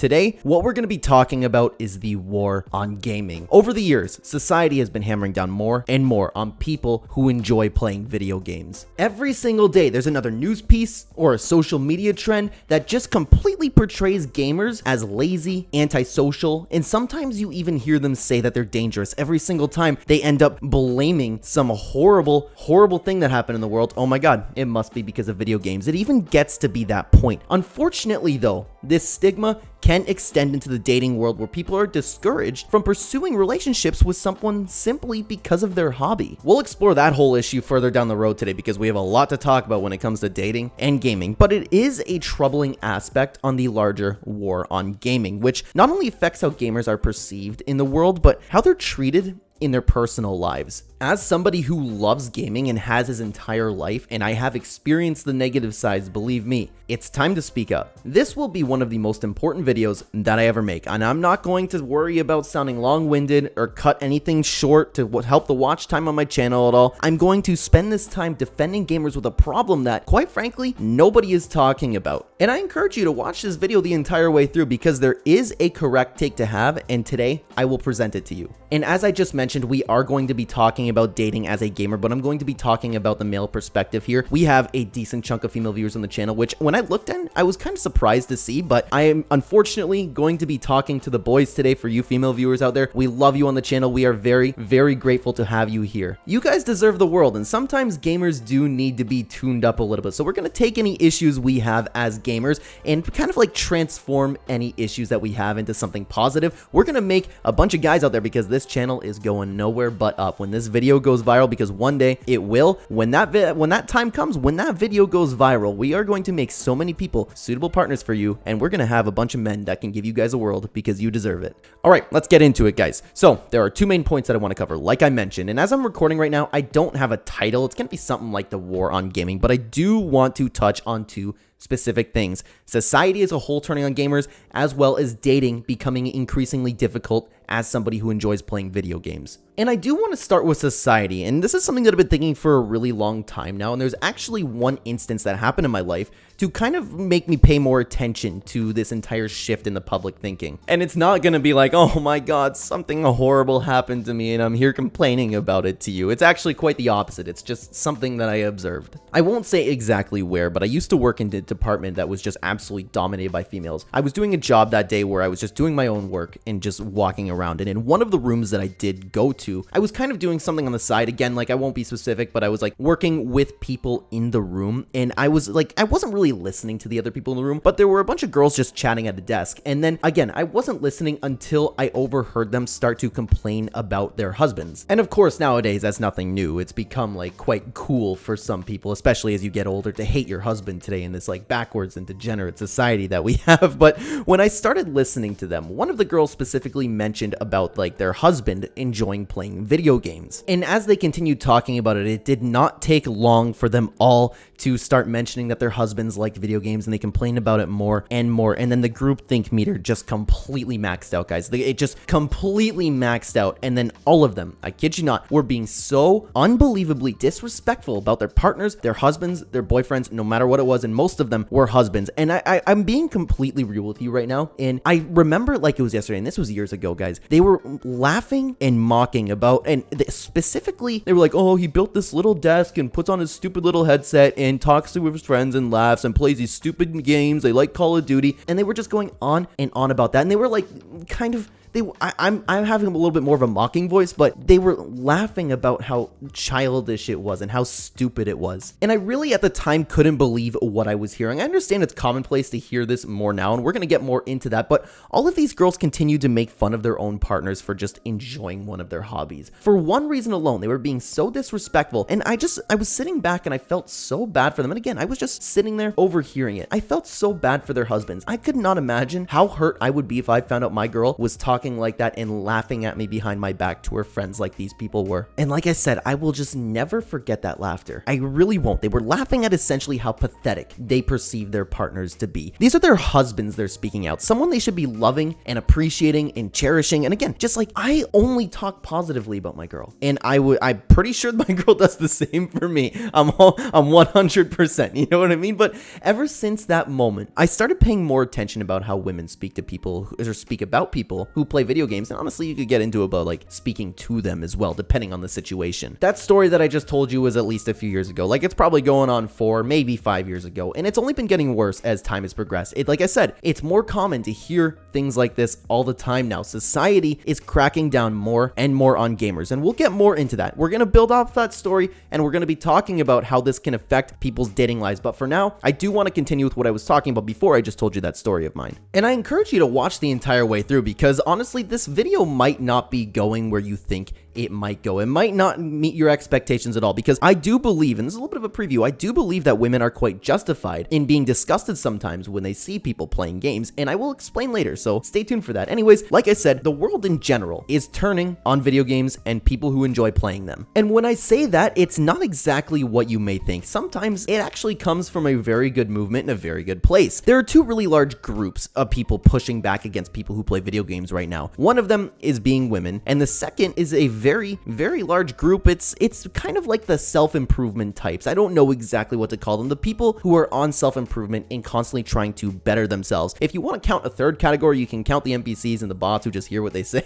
today, what we're going to be talking about is the war on gaming. Over the years, society has been hammering down more and more on people who enjoy playing video games. Every single day, there's another news piece or a social media trend that just completely portrays gamers as lazy, antisocial, and sometimes you even hear them say that they're dangerous. Every single time they end up blaming some horrible thing that happened in the world. Oh my god, it must be because of video games. It even gets to be that point. Unfortunately though, this stigma can extend into the dating world where people are discouraged from pursuing relationships with someone simply because of their hobby. We'll explore that whole issue further down the road today because we have a lot to talk about when it comes to dating and gaming, but it is a troubling aspect on the larger war on gaming, which not only affects how gamers are perceived in the world, but how they're treated in their personal lives. As somebody who loves gaming and has his entire life, and I have experienced the negative sides, believe me, it's time to speak up. This will be one of the most important videos that I ever make, and I'm not going to worry about sounding long-winded or cut anything short to help the watch time on my channel at all. I'm going to spend this time defending gamers with a problem that, quite frankly, nobody is talking about. And I encourage you to watch this video the entire way through because there is a correct take to have, and today I will present it to you. And as I just mentioned, we are going to be talking about dating as a gamer, but I'm going to be talking about the male perspective here. We have a decent chunk of female viewers on the channel, which when I looked at, I was kind of surprised to see, but I am unfortunately going to be talking to the boys today. For you female viewers out there, we love you on the channel. We are very, very grateful to have you here. You guys deserve the world, and sometimes gamers do need to be tuned up a little bit. So we're going to take any issues we have as gamers and kind of like transform any issues that we have into something positive. We're going to make a bunch of guys out there because this channel is going nowhere but up. When this video goes viral, because one day it will, when that time comes, when that video goes viral, we are going to make so many people suitable partners for you, and we're going to have a bunch of men that can give you guys a world because you deserve it. All right, let's get into it, guys. So there are two main points that I want to cover, like I mentioned, and as I'm recording right now, I don't have a title. It's going to be something like the war on gaming, but I do want to touch on two specific things: society as a whole turning on gamers, as well as dating becoming increasingly difficult as somebody who enjoys playing video games. And I do want to start with society, and this is something that I've been thinking for a really long time now, and there's actually one instance that happened in my life to kind of make me pay more attention to this entire shift in the public thinking. And it's not going to be like, oh my god, something horrible happened to me and I'm here complaining about it to you. It's actually quite the opposite. It's just something that I observed. I won't say exactly where, but I used to work in a department that was just absolutely dominated by females. I was doing a job that day where I was just doing my own work and just walking around, and in one of the rooms that I did go to, I was kind of doing something on the side. Again, like I won't be specific, but I was like working with people in the room, and I was like, I wasn't really listening to the other people in the room, but there were a bunch of girls just chatting at a desk. And then again, I wasn't listening until I overheard them start to complain about their husbands. And of course, nowadays that's nothing new. It's become like quite cool for some people, especially as you get older, to hate your husband today in this like backwards and degenerate society that we have. But when I started listening to them, one of the girls specifically mentioned about like their husband enjoying playing video games. And as they continued talking about it, it did not take long for them all to start mentioning that their husbands liked video games, and they complained about it more and more. And then the groupthink meter just completely maxed out, guys. It just completely maxed out. And then all of them, I kid you not, were being so unbelievably disrespectful about their partners, their husbands, their boyfriends, no matter what it was. And most of them were husbands. And I'm being completely real with you right now. And I remember like it was yesterday, and this was years ago, guys. They were laughing and mocking about, and specifically, they were like, oh, he built this little desk and puts on his stupid little headset and talks to his friends and laughs and plays these stupid games. They like Call of Duty. And they were just going on and on about that. And they were like kind of, I'm having a little bit more of a mocking voice, but they were laughing about how childish it was and how stupid it was. And I really at the time couldn't believe what I was hearing. I understand it's commonplace to hear this more now, and we're going to get more into that, but all of these girls continued to make fun of their own partners for just enjoying one of their hobbies. For one reason alone, they were being so disrespectful, and I was sitting back and I felt so bad for them. And again, I was just sitting there overhearing it. I felt so bad for their husbands. I could not imagine how hurt I would be if I found out my girl was talking talking like that and laughing at me behind my back to her friends like these people were. And like I said, I will just never forget that laughter. I really won't. They were laughing at essentially how pathetic they perceive their partners to be. These are their husbands they're speaking out, someone they should be loving and appreciating and cherishing. And again, just like I only talk positively about my girl, and I'm pretty sure my girl does the same for me. I'm 100%, you know what I mean? But ever since that moment, I started paying more attention about how women speak to people or speak about people who play video games. And honestly, you could get into about like speaking to them as well, depending on the situation. That story that I just told you was at least a few years ago. Like it's probably going on 4, maybe 5 years ago. And it's only been getting worse as time has progressed. Like I said, it's more common to hear things like this all the time now. Society is cracking down more and more on gamers. And we'll get more into that. We're going to build off that story and we're going to be talking about how this can affect people's dating lives. But for now, I do want to continue with what I was talking about before I just told you that story of mine. And I encourage you to watch the entire way through because honestly, this video might not be going where you think it might go. It might not meet your expectations at all because I do believe, and this is a little bit of a preview, I do believe that women are quite justified in being disgusted sometimes when they see people playing games, and I will explain later, so stay tuned for that. Anyways, like I said, the world in general is turning on video games and people who enjoy playing them. And when I say that, it's not exactly what you may think. Sometimes it actually comes from a very good movement in a very good place. There are two really large groups of people pushing back against people who play video games right now. One of them is being women, and the second is a very, very large group. It's kind of like the self-improvement types. I don't know exactly what to call them. The people who are on self-improvement and constantly trying to better themselves. If you want to count a third category, you can count the NPCs and the bots who just hear what they say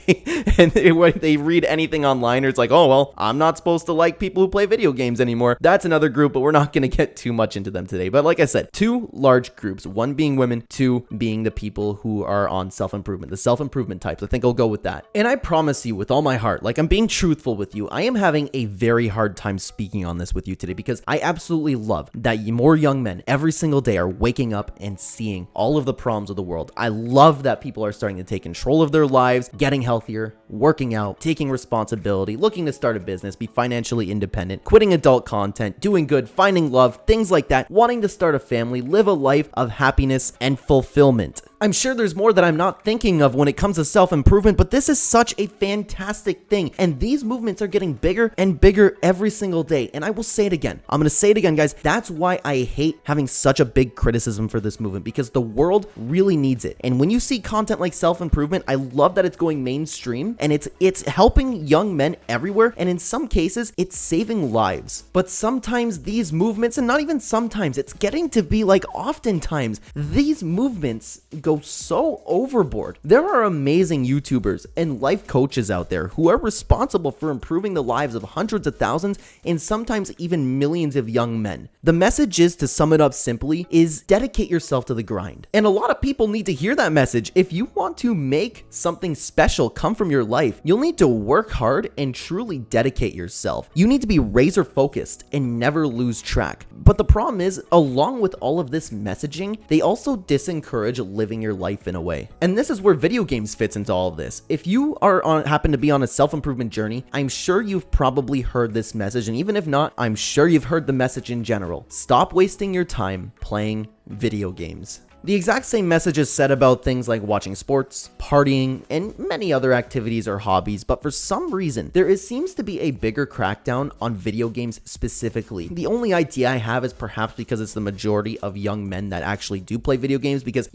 and when they read anything online, or it's like, oh, well, I'm not supposed to like people who play video games anymore. That's another group, but we're not going to get too much into them today. But like I said, two large groups, one being women, two being the people who are on self-improvement, the self-improvement types. I think I'll go with that. And I promise you with all my heart, like I'm being truthful with you, I am having a very hard time speaking on this with you today because I absolutely love that more young men every single day are waking up and seeing all of the problems of the world. I love that people are starting to take control of their lives, getting healthier, working out, taking responsibility, looking to start a business, be financially independent, quitting adult content, doing good, finding love, things like that, wanting to start a family, live a life of happiness and fulfillment. I'm sure there's more that I'm not thinking of when it comes to self-improvement, but this is such a fantastic thing. And these movements are getting bigger and bigger every single day. And I will say it again. I'm going to say it again, guys. That's why I hate having such a big criticism for this movement because the world really needs it. And when you see content like self-improvement, I love that it's going mainstream and it's helping young men everywhere. And in some cases, it's saving lives. But sometimes these movements, and not even sometimes, it's getting to be like oftentimes, these movements go so overboard. There are amazing YouTubers and life coaches out there who are responsible for improving the lives of hundreds of thousands and sometimes even millions of young men. The message is, to sum it up simply, is dedicate yourself to the grind. And a lot of people need to hear that message. If you want to make something special come from your life, you'll need to work hard and truly dedicate yourself. You need to be razor focused and never lose track. But the problem is, along with all of this messaging, they also disencourage living your life in a way. And this is where video games fits into all of this. If you happen to be on a self-improvement journey, I'm sure you've probably heard this message, and even if not, I'm sure you've heard the message in general. Stop wasting your time playing video games. The exact same message is said about things like watching sports, partying, and many other activities or hobbies, but for some reason, seems to be a bigger crackdown on video games specifically. The only idea I have is perhaps because it's the majority of young men that actually do play video games, because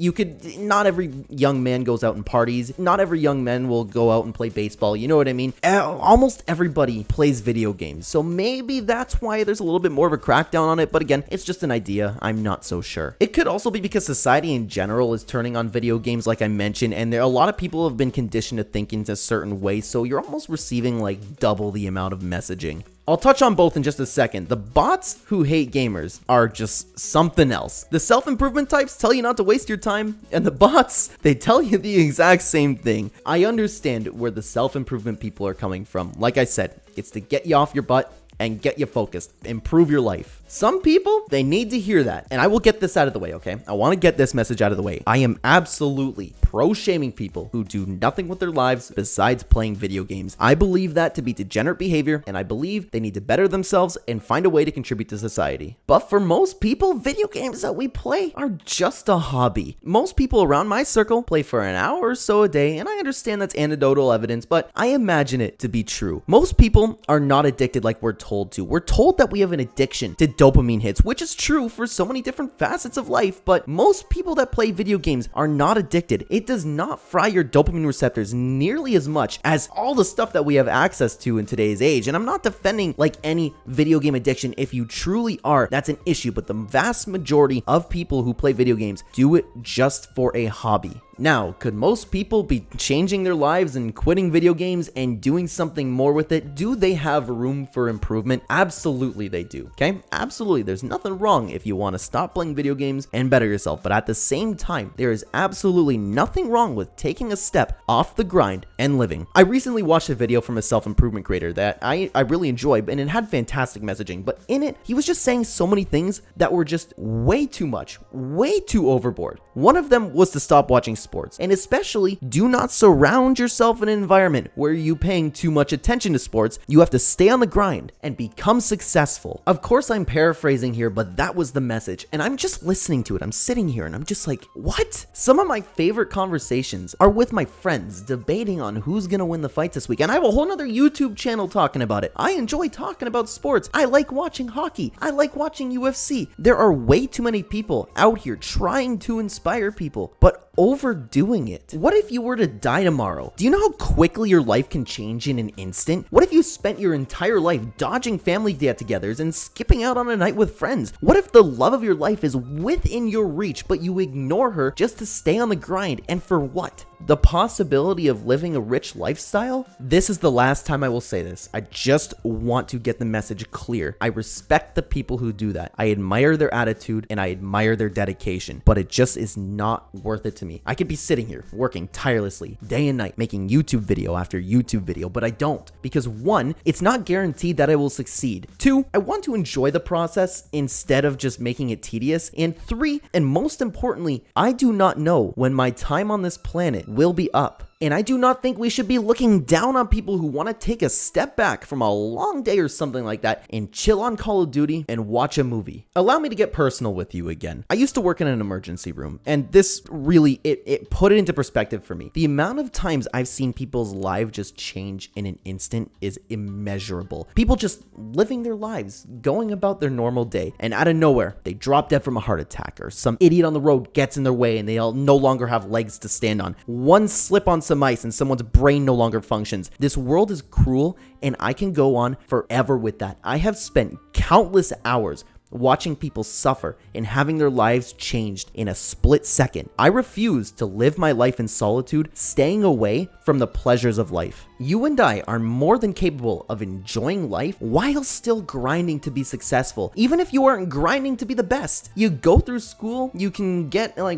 not every young man goes out and parties, not every young man will go out and play baseball, you know what I mean? Almost everybody plays video games, so maybe that's why there's a little bit more of a crackdown on it, but again, it's just an idea, I'm not so sure. It could also be because society in general is turning on video games, like I mentioned, and a lot of people have been conditioned to think in a certain way, so you're almost receiving like double the amount of messaging. I'll touch on both in just a second. The bots who hate gamers are just something else. The self-improvement types tell you not to waste your time, and the bots, they tell you the exact same thing. I understand where the self-improvement people are coming from. Like I said, it's to get you off your butt and get you focused, improve your life. Some people, they need to hear that. And I will get this out of the way, okay? I want to get this message out of the way. I am absolutely pro-shaming people who do nothing with their lives besides playing video games. I believe that to be degenerate behavior, and I believe they need to better themselves and find a way to contribute to society. But for most people, video games that we play are just a hobby. Most people around my circle play for an hour or so a day, and I understand that's anecdotal evidence, but I imagine it to be true. Most people are not addicted like we're told to. We're told that we have an addiction to dopamine hits, which is true for so many different facets of life, but most people that play video games are not addicted. It does not fry your dopamine receptors nearly as much as all the stuff that we have access to in today's age. And I'm not defending like any video game addiction. If you truly are, that's an issue, but the vast majority of people who play video games do it just for a hobby. Now, could most people be changing their lives and quitting video games and doing something more with it? Do they have room for improvement? Absolutely they do, okay? Absolutely. There's nothing wrong if you want to stop playing video games and better yourself, but at the same time, there is absolutely nothing wrong with taking a step off the grind and living. I recently watched a video from a self-improvement creator that I really enjoy, and it had fantastic messaging, but in it, he was just saying so many things that were just way too much, way too overboard. One of them was to stop watching sports, and especially do not surround yourself in an environment where you're paying too much attention to sports. You have to stay on the grind and become successful. Of course, I'm paraphrasing here, but that was the message, and I'm just listening to it. I'm sitting here and I'm just like, what? Some of my favorite conversations are with my friends debating on who's gonna win the fight this week, and I have a whole nother YouTube channel talking about it. I enjoy talking about sports. I like watching hockey. I like watching UFC. There are way too many people out here trying to inspire people, but overdoing it. What if you were to die tomorrow? Do you know how quickly your life can change in an instant? What if you spent your entire life dodging family get-togethers and skipping out on a night with friends? What if the love of your life is within your reach, but you ignore her just to stay on the grind? And for what? The possibility of living a rich lifestyle? This is the last time I will say this. I just want to get the message clear. I respect the people who do that. I admire their attitude and I admire their dedication, but it just is not worth it to me. I could be sitting here working tirelessly day and night, making YouTube video after YouTube video, but I don't, because one, it's not guaranteed that I will succeed. Two, I want to enjoy the process instead of just making it tedious. And three, and most importantly, I do not know when my time on this planet will be up. And I do not think we should be looking down on people who want to take a step back from a long day or something like that and chill on Call of Duty and watch a movie. Allow me to get personal with you again. I used to work in an emergency room, and this really, it put it into perspective for me. The amount of times I've seen people's lives just change in an instant is immeasurable. People just living their lives, going about their normal day, and out of nowhere, they drop dead from a heart attack, or some idiot on the road gets in their way and they all no longer have legs to stand on. One slip on some ice and someone's brain no longer functions. This world is cruel, and I can go on forever with that. I have spent countless hours watching people suffer and having their lives changed in a split second. I refuse to live my life in solitude, staying away from the pleasures of life. You and I are more than capable of enjoying life while still grinding to be successful. Even if you aren't grinding to be the best, you go through school, you can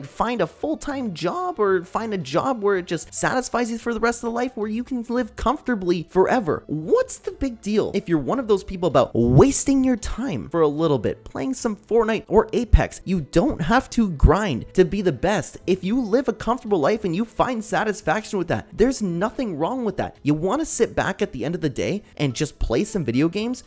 find a full-time job or find a job where it just satisfies you for the rest of the life, where you can live comfortably forever. What's the big deal if you're one of those people about wasting your time for a little bit, playing some Fortnite or Apex? You don't have to grind to be the best. If you live a comfortable life and you find satisfaction with that, there's nothing wrong with that. You want to sit back at the end of the day and just play some video games?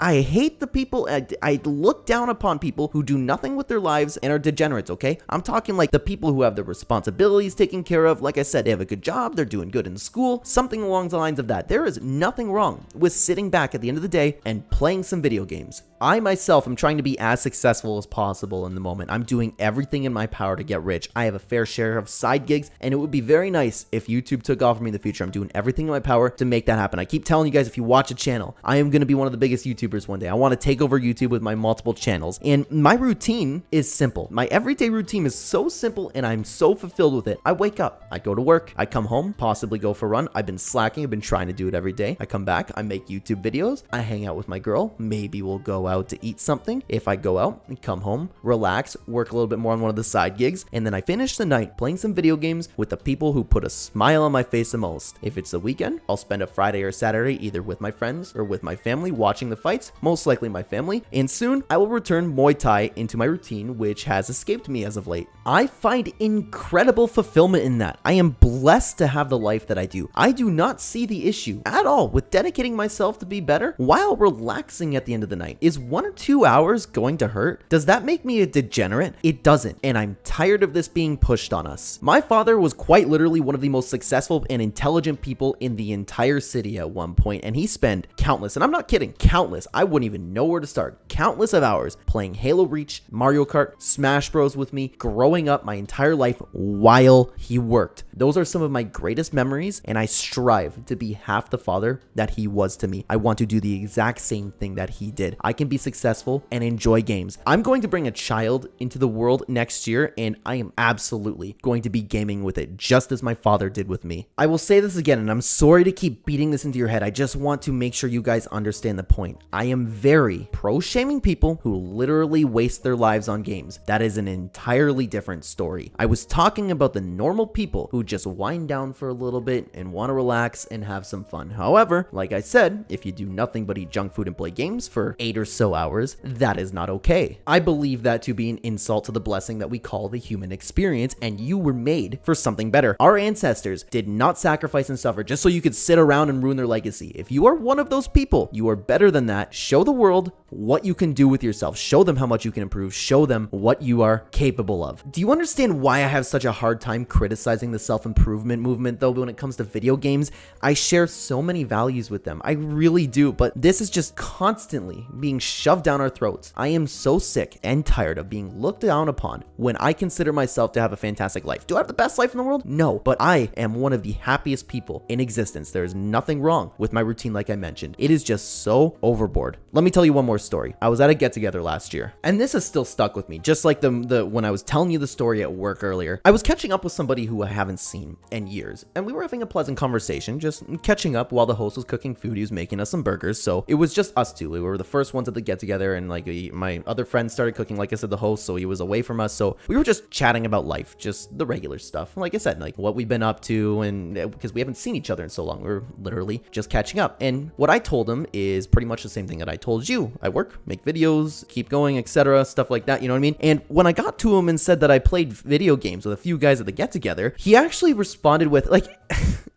I hate the people, I look down upon people who do nothing with their lives and are degenerates, okay? I'm talking like the people who have their responsibilities taken care of. Like I said, they have a good job, they're doing good in school, something along the lines of that. There is nothing wrong with sitting back at the end of the day and playing some video games. I myself am trying to be as successful as possible in the moment. I'm doing everything in my power to get rich. I have a fair share of side gigs, and it would be very nice if YouTube took off for me in the future. I'm doing everything in my power to make that happen. I keep telling you guys, if you watch a channel, I am going to be one of the biggest YouTubers one day. I want to take over YouTube with my multiple channels, and my routine is simple. My everyday routine is so simple, and I'm so fulfilled with it. I wake up, I go to work, I come home, possibly go for a run. I've been slacking, I've been trying to do it every day. I come back, I make YouTube videos, I hang out with my girl, maybe we'll go go out to eat something. If I go out and come home, relax, work a little bit more on one of the side gigs, and then I finish the night playing some video games with the people who put a smile on my face the most. If it's the weekend, I'll spend a Friday or Saturday either with my friends or with my family watching the fights, most likely my family, and soon I will return Muay Thai into my routine, which has escaped me as of late. I find incredible fulfillment in that. I am blessed to have the life that I do. I do not see the issue at all with dedicating myself to be better while relaxing at the end of the night. Is 1 or 2 hours going to hurt? Does that make me a degenerate? It doesn't, and I'm tired of this being pushed on us. My father was quite literally one of the most successful and intelligent people in the entire city at one point, and he spent countless, and I'm not kidding, countless, I wouldn't even know where to start, countless of hours playing Halo Reach, Mario Kart, Smash Bros with me, growing up my entire life while he worked. Those are some of my greatest memories, and I strive to be half the father that he was to me. I want to do the exact same thing that he did. I can be successful and enjoy games. I'm going to bring a child into the world next year, and I am absolutely going to be gaming with it, just as my father did with me. I will say this again, and I'm sorry to keep beating this into your head. I just want to make sure you guys understand the point. I am very pro-shaming people who literally waste their lives on games. That is an entirely different story. I was talking about the normal people who just wind down for a little bit and want to relax and have some fun. However, like I said, if you do nothing but eat junk food and play games for 8 or so hours, that is not okay. I believe that to be an insult to the blessing that we call the human experience, and you were made for something better. Our ancestors did not sacrifice and suffer just so you could sit around and ruin their legacy. If you are one of those people, you are better than that. Show the world what you can do with yourself. Show them how much you can improve. Show them what you are capable of. Do you understand why I have such a hard time criticizing the self-improvement movement, though, when it comes to video games? I share so many values with them. I really do, but this is just constantly being shoved down our throats. I am so sick and tired of being looked down upon when I consider myself to have a fantastic life. Do I have the best life in the world? No, but I am one of the happiest people in existence. There is nothing wrong with my routine, like I mentioned. It is just so overboard. Let me tell you one more story. I was at a get-together last year, and this has still stuck with me, just like the when I was telling you the story at work earlier. I was catching up with somebody who I haven't seen in years, and we were having a pleasant conversation, just catching up while the host was cooking food. He was making us some burgers, so it was just us two. We were the first ones at the get-together, and like my other friend started cooking, like I said, the host, so he was away from us, so we were just chatting about life, just the regular stuff. Like I said, like what we've been up to, and because we haven't seen each other in so long, we were literally just catching up. And what I told him is pretty much the same thing that I told you. I work, make videos, keep going, etc., stuff like that, you know what I mean? And when I got to him and said that I played video games with a few guys at the get-together, he actually responded with, like,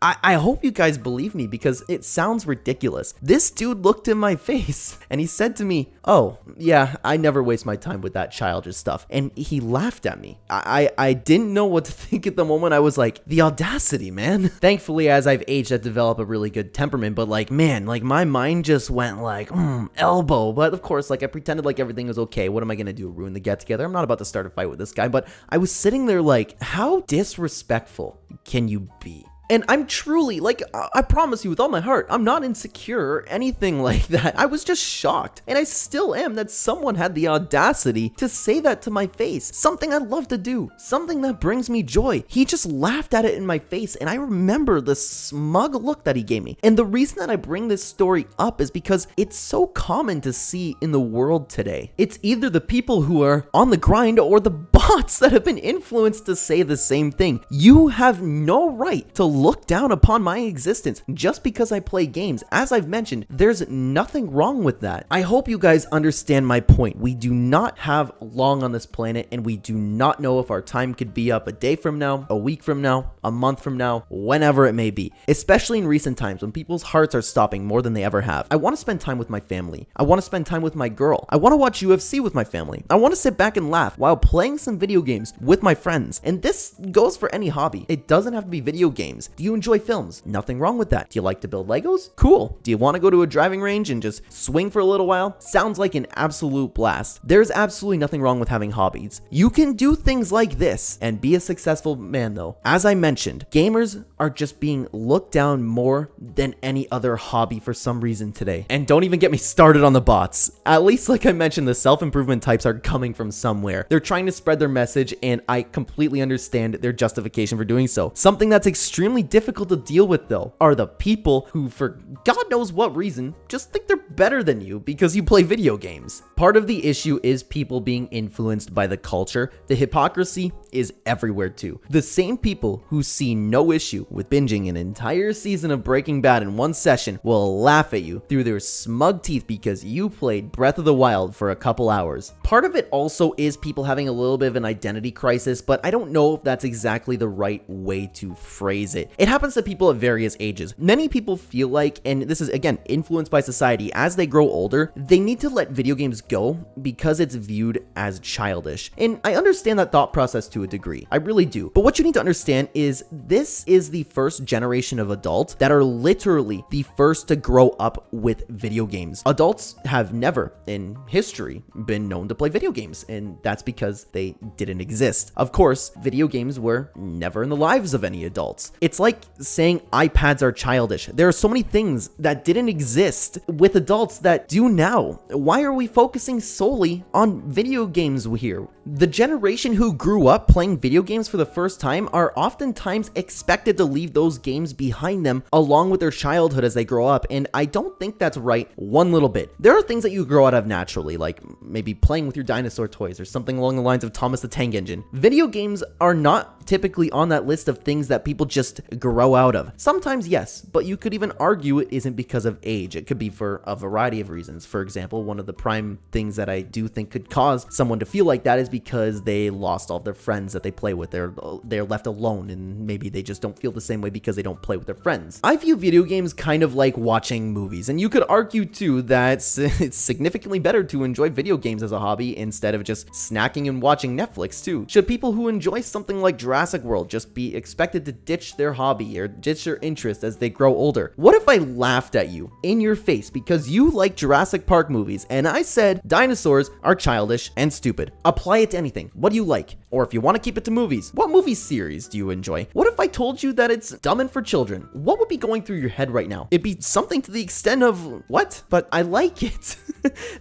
I hope you guys believe me because it sounds ridiculous. This dude looked in my face and he said to me, "Oh, yeah, I never waste my time with that childish stuff." And he laughed at me. I didn't know what to think at the moment. I was like, the audacity, man. Thankfully, as I've aged, I've developed a really good temperament, but like, man, like my mind just went like, elbow. But of course, like I pretended like everything was okay. What am I going to do? Ruin the get-together? I'm not about to start a fight with this guy, but I was sitting there like, how disrespectful can you be? And I'm truly, like, I promise you with all my heart, I'm not insecure or anything like that. I was just shocked. And I still am that someone had the audacity to say that to my face. Something I love to do. Something that brings me joy. He just laughed at it in my face. And I remember the smug look that he gave me. And the reason that I bring this story up is because it's so common to see in the world today. It's either the people who are on the grind or the bots that have been influenced to say the same thing. You have no right to look down upon my existence just because I play games. As I've mentioned, there's nothing wrong with that. I hope you guys understand my point. We do not have long on this planet, and we do not know if our time could be up a day from now, a week from now, a month from now, whenever it may be. Especially in recent times when people's hearts are stopping more than they ever have. I want to spend time with my family. I want to spend time with my girl. I want to watch UFC with my family. I want to sit back and laugh while playing some video games with my friends. And this goes for any hobby. It doesn't have to be video games. Do you enjoy films? Nothing wrong with that. Do you like to build Legos? Cool. Do you want to go to a driving range and just swing for a little while? Sounds like an absolute blast. There's absolutely nothing wrong with having hobbies. You can do things like this and be a successful man though. As I mentioned, gamers are just being looked down more than any other hobby for some reason today. And don't even get me started on the bots. At least like I mentioned, the self-improvement types are coming from somewhere. They're trying to spread their message, and I completely understand their justification for doing so. Something that's extremely extremely difficult to deal with, though, are the people who, for God knows what reason, just think they're better than you because you play video games. Part of the issue is people being influenced by the culture. The hypocrisy is everywhere too. The same people who see no issue with binging an entire season of Breaking Bad in one session will laugh at you through their smug teeth because you played Breath of the Wild for a couple hours. Part of it also is people having a little bit of an identity crisis, but I don't know if that's exactly the right way to phrase it. It happens to people at various ages. Many people feel like, and this is again influenced by society, as they grow older, they need to let video games go because it's viewed as childish. And I understand that thought process to a degree. I really do. But what you need to understand is this is the first generation of adults that are literally the first to grow up with video games. Adults have never in history been known to play video games, and that's because they didn't exist. Of course, video games were never in the lives of any adults. It's like saying iPads are childish. There are so many things that didn't exist with adults that do now. Why are we focusing solely on video games here? The generation who grew up playing video games for the first time are oftentimes expected to leave those games behind them along with their childhood as they grow up, and I don't think that's right one little bit. There are things that you grow out of naturally, like maybe playing with your dinosaur toys or something along the lines of Thomas the Tank Engine. Video games are not typically on that list of things that people just grow out of. Sometimes yes, but you could even argue it isn't because of age. It could be for a variety of reasons. For example, one of the prime things that I do think could cause someone to feel like that is because they lost all their friends that they play with. They're left alone, and maybe they just don't feel the same way because they don't play with their friends. I view video games kind of like watching movies, and you could argue too that it's significantly better to enjoy video games as a hobby instead of just snacking and watching Netflix too. Should people who enjoy something like Jurassic World just be expected to ditch their hobby or ditch their interest as they grow older? What if I laughed at you in your face because you like Jurassic Park movies and I said dinosaurs are childish and stupid? Apply it to anything. What do you like? Or if you want to keep it to movies, what movie series do you enjoy? What if I told you that it's dumb and for children? What would be going through your head right now? It'd be something to the extent of, what? But I like it.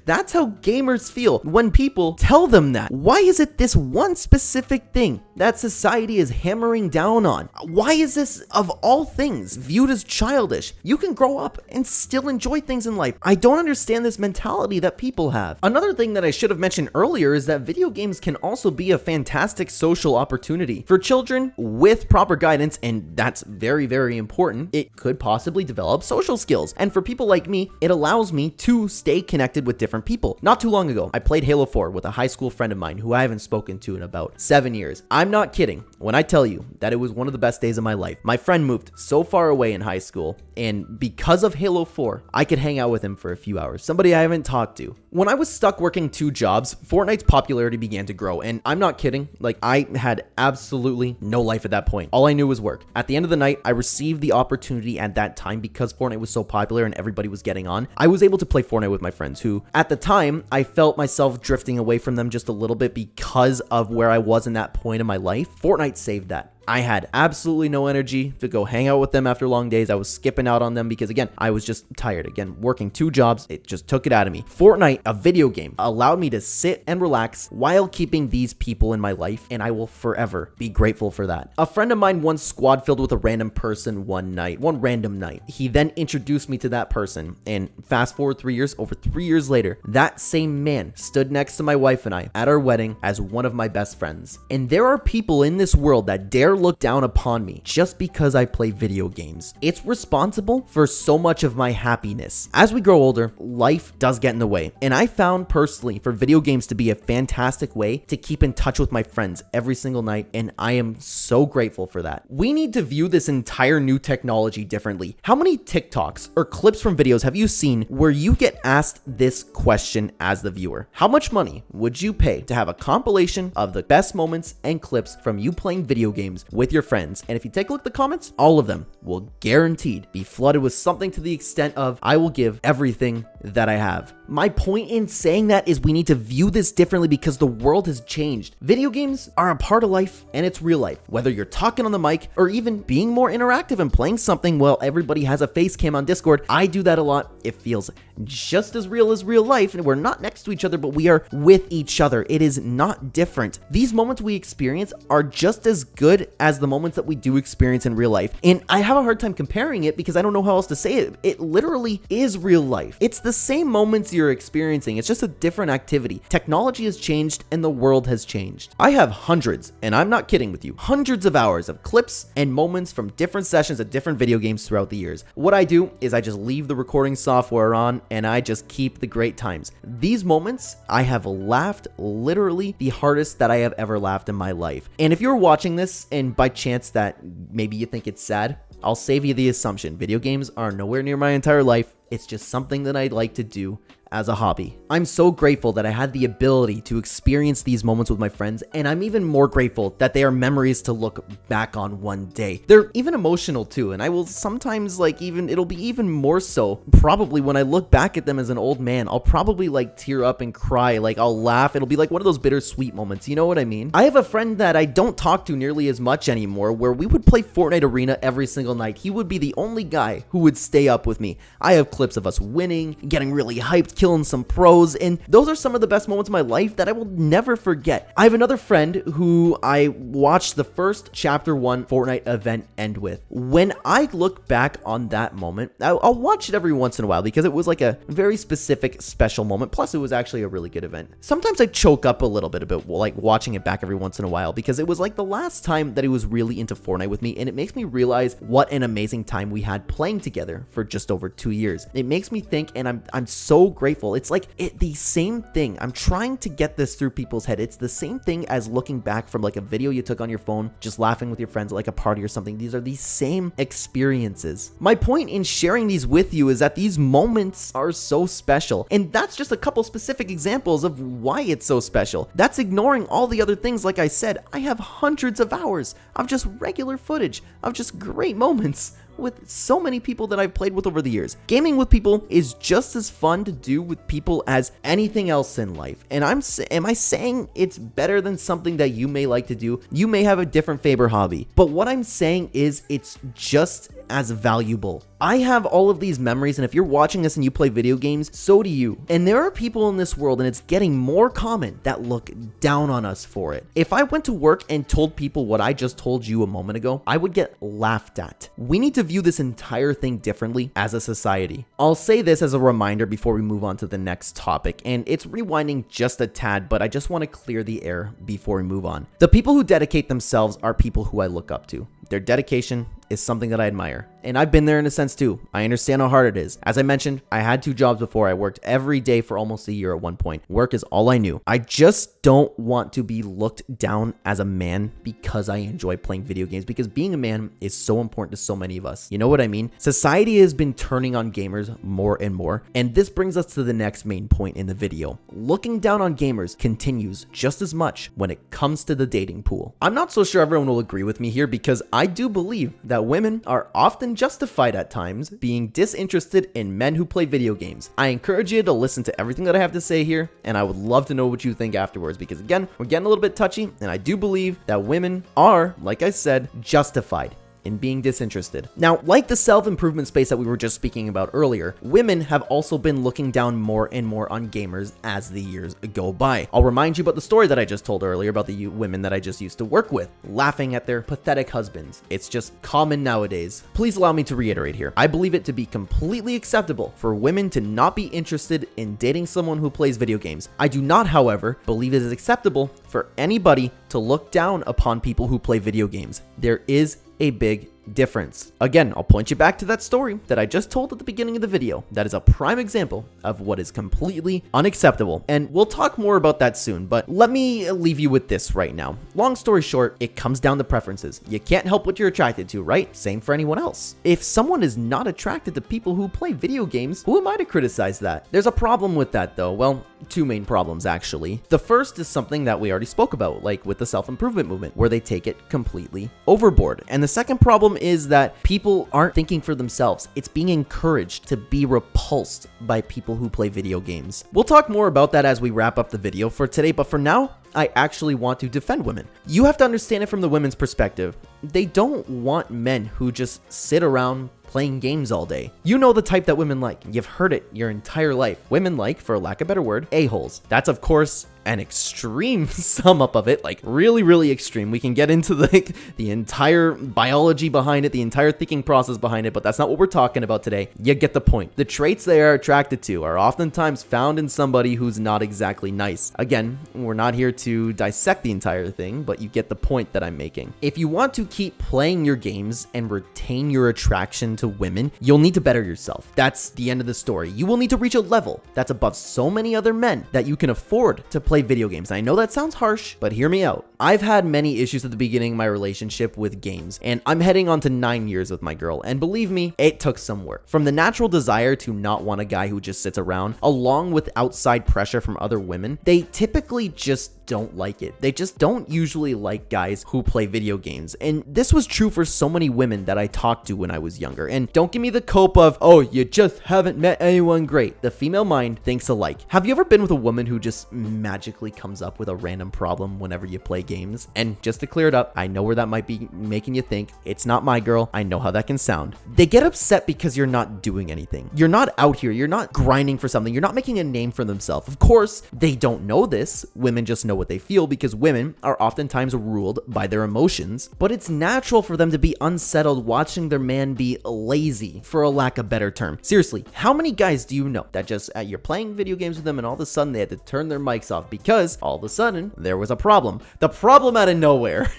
That's how gamers feel when people tell them that. Why is it this one specific thing that society is hammering down on? Why is this, of all things, viewed as childish? You can grow up and still enjoy things in life. I don't understand this mentality that people have. Another thing that I should have mentioned earlier is that video games can also be a fantastic social opportunity. For children with proper guidance, and that's very, very important, it could possibly develop social skills. And for people like me, it allows me to stay connected with different people. Not too long ago, I played Halo 4 with a high school friend of mine who I haven't spoken to in about 7 years. I'm not kidding when I tell you that it was one of the best days of my life. My friend moved so far away in high school, and because of Halo 4, I could hang out with him for a few hours. Somebody I haven't talked to. When I was stuck working 2 jobs, Fortnite's popularity began to grow, and I'm not kidding. Like, I had absolutely no life at that point. All I knew was work. At the end of the night, I received the opportunity at that time because Fortnite was so popular and everybody was getting on. I was able to play Fortnite with my friends who, at the time, I felt myself drifting away from them just a little bit because of where I was in that point in my life. Fortnite saved that. I had absolutely no energy to go hang out with them after long days. I was skipping out on them because, again, I was just tired. Again, working 2 jobs, it just took it out of me. Fortnite, a video game, allowed me to sit and relax while keeping these people in my life, and I will forever be grateful for that. A friend of mine once squad filled with a random person one random night. He then introduced me to that person, and fast forward 3 years, over 3 years later, that same man stood next to my wife and I at our wedding as one of my best friends. And there are people in this world that dare look down upon me just because I play video games. It's responsible for so much of my happiness. As we grow older, life does get in the way, and I found personally for video games to be a fantastic way to keep in touch with my friends every single night, and I am so grateful for that. We need to view this entire new technology differently. How many TikToks or clips from videos have you seen where you get asked this question as the viewer? How much money would you pay to have a compilation of the best moments and clips from you playing video games with your friends? And if you take a look at the comments, all of them will guaranteed be flooded with something to the extent of, I will give everything that I have. My point in saying that is we need to view this differently because the world has changed. Video games are a part of life and it's real life. Whether you're talking on the mic or even being more interactive and playing something while everybody has a face cam on Discord, I do that a lot. It feels just as real life, and we're not next to each other, but we are with each other. It is not different. These moments we experience are just as good as the moments that we do experience in real life. And I have a hard time comparing it because I don't know how else to say it. It literally is real life. It's the same moments you're experiencing. It's just a different activity. Technology has changed and the world has changed. I have hundreds, and I'm not kidding with you, hundreds of hours of clips and moments from different sessions of different video games throughout the years. What I do is I just leave the recording software on and I just keep the great times. These moments, I have laughed literally the hardest that I have ever laughed in my life. And if you're watching this and by chance that maybe you think it's sad, I'll save you the assumption. Video games are nowhere near my entire life. It's just something that I'd like to do as a hobby. I'm so grateful that I had the ability to experience these moments with my friends, and I'm even more grateful that they are memories to look back on one day. They're even emotional too, and I will sometimes it'll be even more so probably when I look back at them as an old man. I'll probably tear up and cry, I'll laugh. It'll be like one of those bittersweet moments, you know what I mean? I have a friend that I don't talk to nearly as much anymore, where we would play Fortnite Arena every single night. He would be the only guy who would stay up with me. I have clips of us winning, getting really hyped, killing some pros, and those are some of the best moments of my life that I will never forget. I have another friend who I watched the first Chapter 1 Fortnite event end with. When I look back on that moment, I'll watch it every once in a while because it was a very specific, special moment. Plus, it was actually a really good event. Sometimes I choke up a little bit about watching it back every once in a while because it was the last time that he was really into Fortnite with me, and it makes me realize what an amazing time we had playing together for just over 2 years. It makes me think, and I'm so grateful. It's the same thing. I'm trying to get this through people's head. It's the same thing as looking back from a video you took on your phone, just laughing with your friends at a party or something. These are the same experiences. My point in sharing these with you is that these moments are so special. And that's just a couple specific examples of why it's so special. That's ignoring all the other things. Like I said, I have hundreds of hours of just regular footage of just great moments with so many people that I've played with over the years. Gaming with people is just as fun to do with people as anything else in life. And am I saying it's better than something that you may like to do? You may have a different favorite hobby, but what I'm saying is it's just as valuable. I have all of these memories, and if you're watching this and you play video games, so do you. And there are people in this world, and it's getting more common, that look down on us for it. If I went to work and told people what I just told you a moment ago, I would get laughed at. We need to view this entire thing differently as a society. I'll say this as a reminder before we move on to the next topic, and it's rewinding just a tad, but I just want to clear the air before we move on. The people who dedicate themselves are people who I look up to. Their dedication is something that I admire. And I've been there in a sense too. I understand how hard it is. As I mentioned, I had 2 jobs before. I worked every day for almost a year at one point. Work is all I knew. I just don't want to be looked down as a man because I enjoy playing video games, because being a man is so important to so many of us. You know what I mean? Society has been turning on gamers more and more. And this brings us to the next main point in the video. Looking down on gamers continues just as much when it comes to the dating pool. I'm not so sure everyone will agree with me here, because I do believe that women are often justified at times being disinterested in men who play video games. I encourage you to listen to everything that I have to say here, and I would love to know what you think afterwards, because again, we're getting a little bit touchy, and I do believe that women are, like I said, justified in being disinterested. Now, like the self-improvement space that we were just speaking about earlier, women have also been looking down more and more on gamers as the years go by. I'll remind you about the story that I just told earlier about the women that I just used to work with, laughing at their pathetic husbands. It's just common nowadays. Please allow me to reiterate here. I believe it to be completely acceptable for women to not be interested in dating someone who plays video games. I do not, however, believe it is acceptable for anybody to look down upon people who play video games. There is a big difference. Again, I'll point you back to that story that I just told at the beginning of the video. That is a prime example of what is completely unacceptable, and we'll talk more about that soon, but let me leave you with this right now. Long story short, it comes down to preferences. You can't help what you're attracted to, right? Same for anyone else. If someone is not attracted to people who play video games, who am I to criticize that? There's a problem with that though. Well, 2 main problems actually. The first is something that we already spoke about, like with the self-improvement movement, where they take it completely overboard. And the second problem is that people aren't thinking for themselves. It's being encouraged to be repulsed by people who play video games. We'll talk more about that as we wrap up the video for today, but for now, I actually want to defend women. You have to understand it from the women's perspective. They don't want men who just sit around playing games all day. You know the type that women like. You've heard it your entire life. Women like, for lack of a better word, a-holes. That's, of course, an extreme sum up of it, like really, really extreme. We can get into the entire biology behind it, the entire thinking process behind it, but that's not what we're talking about today. You get the point. The traits they are attracted to are oftentimes found in somebody who's not exactly nice. Again, we're not here to dissect the entire thing, but you get the point that I'm making. If you want to keep playing your games and retain your attraction to women, you'll need to better yourself. That's the end of the story. You will need to reach a level that's above so many other men that you can afford to play video games. I know that sounds harsh, but hear me out. I've had many issues at the beginning of my relationship with games, and I'm heading on to 9 years with my girl, and believe me, it took some work. From the natural desire to not want a guy who just sits around, along with outside pressure from other women, they typically just don't like it. They just don't usually like guys who play video games. And this was true for so many women that I talked to when I was younger. And don't give me the cope of, oh, you just haven't met anyone great. The female mind thinks alike. Have you ever been with a woman who just magically comes up with a random problem whenever you play games? And just to clear it up, I know where that might be making you think. It's not my girl. I know how that can sound. They get upset because you're not doing anything. You're not out here. You're not grinding for something. You're not making a name for themselves. Of course, they don't know this. Women just know what they feel because women are oftentimes ruled by their emotions, but it's natural for them to be unsettled watching their man be lazy, for a lack of better term. Seriously, how many guys do you know that just you're playing video games with them and all of a sudden they had to turn their mics off because all of a sudden there was a problem? The problem out of nowhere.